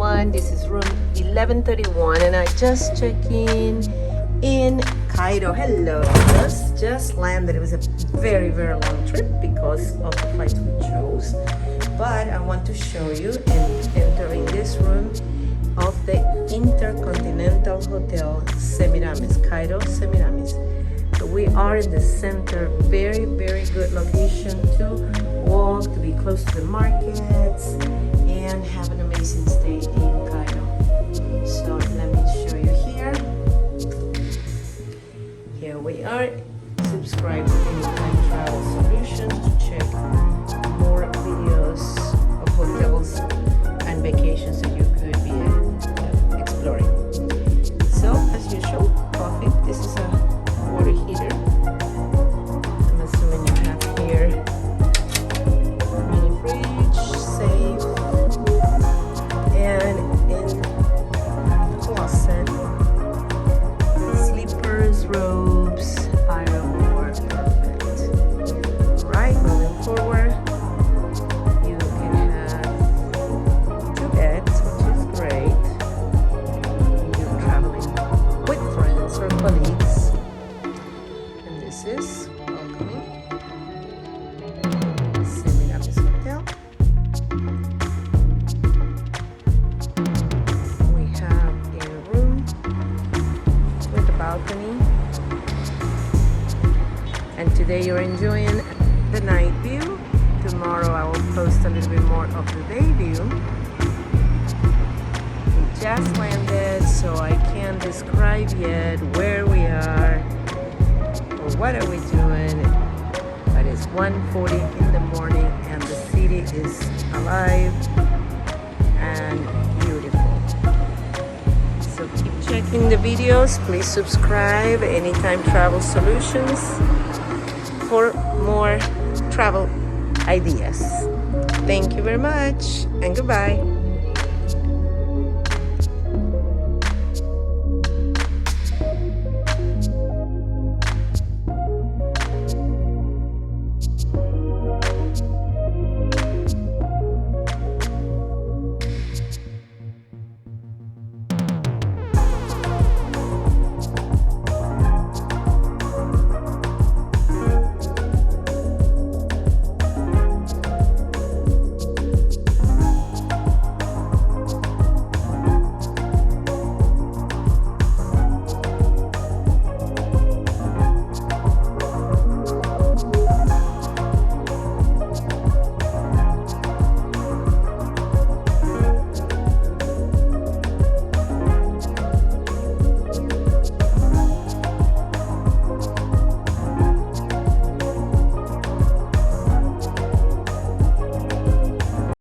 everyone. This is room 1131 and I just checked in Cairo. Hello. Just landed. It was a very long trip because of the flights we chose. But I want to show you and entering this room of the Intercontinental Hotel Semiramis, Cairo Semiramis. So we are in the center, very good location to walk, to be close to the markets and have an amazing stay in Cairo. So let me show you here. Here we are. Subscribe to Anytime Travel Solutions to check more videos of hotels and vacations that you could be exploring. So as usual, coffee. This is a water heater. I'm assuming you have here mini fridge, safe, and in the closet, slippers, robes, iron more perfect. Right, moving forward, you can have 2 beds, which is great. You're traveling with friends or colleagues. This is welcoming Semiramis Hotel. We have a room with a balcony, and today you're enjoying the night view. Tomorrow I will post a little bit more of the day view. We just landed, so I can't describe yet where we are. What are we doing? But it's 1:40 in the morning and the city is alive and beautiful. So keep checking the videos. Please subscribe Anytime Travel Solutions for more travel ideas. Thank you very much and goodbye.